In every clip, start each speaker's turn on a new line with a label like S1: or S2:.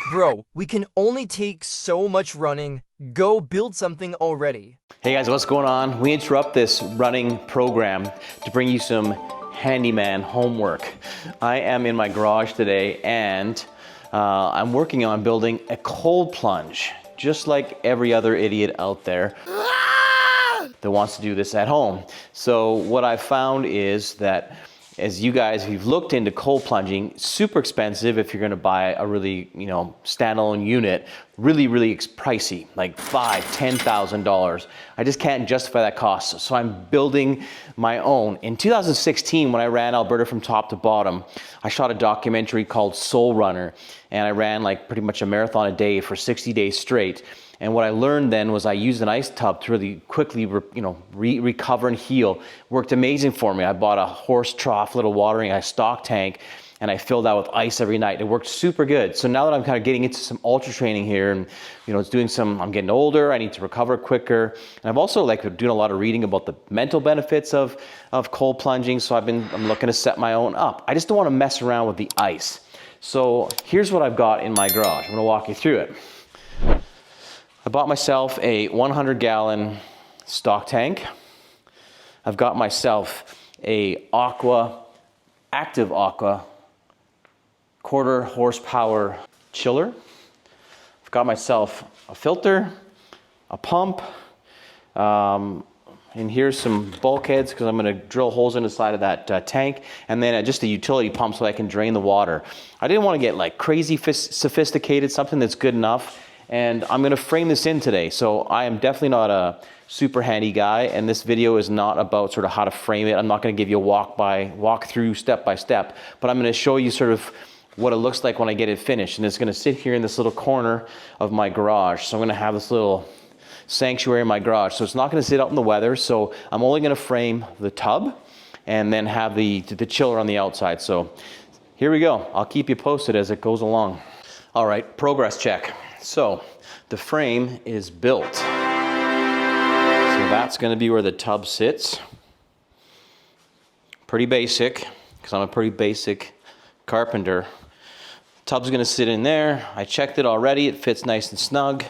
S1: Bro, we can only take so much running. Go build something already.
S2: Hey guys, what's going on? We interrupt this running program to bring you some handyman homework. I am in my garage today and I'm working on building a cold plunge, just like every other idiot out there that wants to do this at home. So what I've found is that as you guys, if you've looked into cold plunging, super expensive if you're gonna buy a really, standalone unit, really pricey, like $5,000–$10,000. I just can't justify that cost. So I'm building my own. In 2016, when I ran Alberta from top to bottom, I shot a documentary called Soul Runner, and I ran like pretty much a marathon a day for 60 days straight. And what I learned then was I used an ice tub to really quickly, recover and heal. Worked amazing for me. I bought a horse trough, little watering, a stock tank, and I filled that with ice every night. It worked super good. So now that I'm kind of getting into some ultra training here, and it's doing I'm getting older. I need to recover quicker, and I've also doing a lot of reading about the mental benefits of cold plunging. So I'm looking to set my own up. I just don't want to mess around with the ice. So here's what I've got in my garage. I'm going to walk you through it. I bought myself a 100-gallon stock tank. I've got myself a active aqua quarter horsepower chiller. I've got myself a filter, a pump, and here's some bulkheads because I'm gonna drill holes in the side of that tank, and then just a utility pump so I can drain the water. I didn't want to get like crazy sophisticated, something that's good enough. And I'm gonna frame this in today. So I am definitely not a super handy guy, and this video is not about sort of how to frame it. I'm not gonna give you a walk through step by step, but I'm gonna show you sort of what it looks like when I get it finished. And it's gonna sit here in this little corner of my garage. So I'm gonna have this little sanctuary in my garage. So it's not gonna sit out in the weather. So I'm only gonna frame the tub and then have the chiller on the outside. So here we go. I'll keep you posted as it goes along. All right, progress check. So the frame is built. So that's going to be where the tub sits. Pretty basic, because I'm a pretty basic carpenter. Tub's going to sit in there. I checked it already. It fits nice and snug.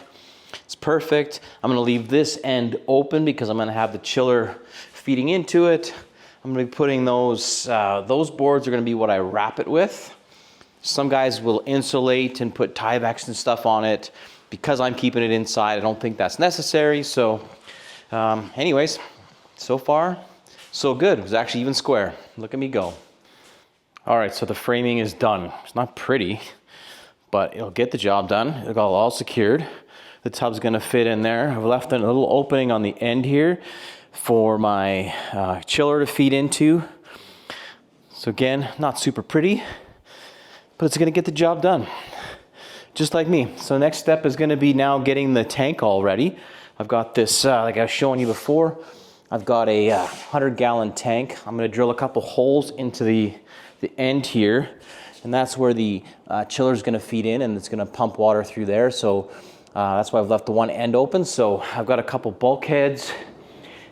S2: It's perfect. I'm going to leave this end open because I'm going to have the chiller feeding into it. I'm going to be putting those boards are going to be what I wrap it with. Some guys will insulate and put Tyvek and stuff on it. Because I'm keeping it inside, I don't think that's necessary. So anyways, so far, so good. It was actually even square. Look at me go. All right, so the framing is done. It's not pretty, but it'll get the job done. It got all secured. The tub's gonna fit in there. I've left a little opening on the end here for my chiller to feed into. So again, not super pretty, but it's gonna get the job done, just like me. So next step is gonna be now getting the tank all ready. I've got this, like I was showing you before, I've got a 100-gallon tank. I'm gonna drill a couple holes into the end here, and that's where the chiller is gonna feed in, and it's gonna pump water through there. So that's why I've left the one end open. So I've got a couple bulkheads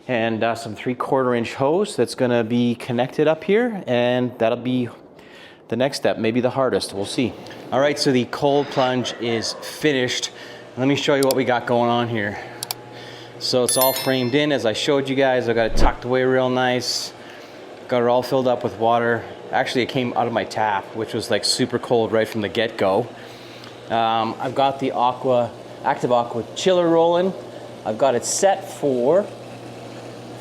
S2: and some 3/4-inch hose that's gonna be connected up here, and that'll be the next step, maybe the hardest, we'll see. All right, so the cold plunge is finished. Let me show you what we got going on here. So it's all framed in, as I showed you guys. I got it tucked away real nice. Got it all filled up with water. Actually, it came out of my tap, which was like super cold right from the get-go. I've got the active aqua chiller rolling. I've got it set for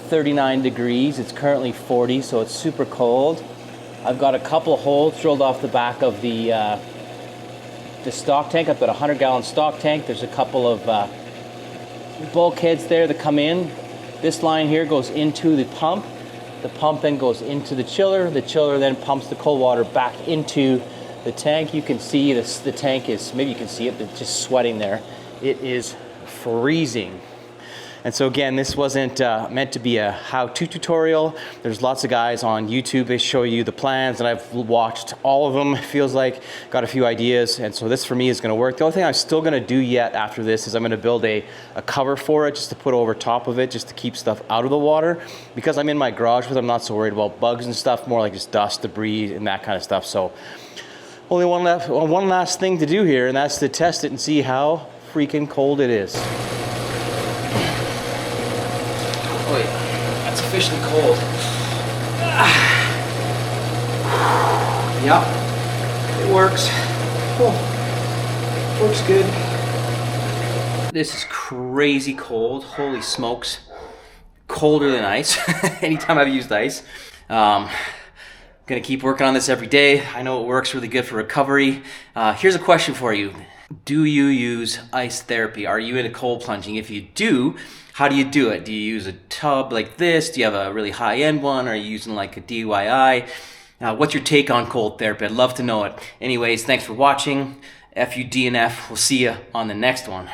S2: 39 degrees. It's currently 40, so it's super cold. I've got a couple of holes drilled off the back of the stock tank. I've got a 100-gallon stock tank. There's a couple of bulkheads there that come in. This line here goes into the pump. The pump then goes into the chiller. The chiller then pumps the cold water back into the tank. You can see this, the tank is, maybe you can see it, it's just sweating there. It is freezing. And so again, this wasn't meant to be a how-to tutorial. There's lots of guys on YouTube that show you the plans, and I've watched all of them, it feels like. Got a few ideas, and so this for me is gonna work. The only thing I'm still gonna do yet after this is I'm gonna build a cover for it, just to put over top of it, just to keep stuff out of the water. Because I'm in my garage with it, I'm not so worried about bugs and stuff, more like just dust, debris, and that kind of stuff. So Only one last thing to do here, and that's to test it and see how freaking cold it is. Oh yeah, that's officially cold. Yeah, it works. Oh, works good. This is crazy cold. Holy smokes. Colder than ice. Anytime I've used ice. Gonna keep working on this every day. I know it works really good for recovery. Here's a question for you. Do you use ice therapy? Are you into cold plunging? If you do, how do you do it? Do you use a tub like this? Do you have a really high-end one? Are you using like a DIY? What's your take on cold therapy? I'd love to know it. Anyways, thanks for watching. FUDNF. We'll see you on the next one.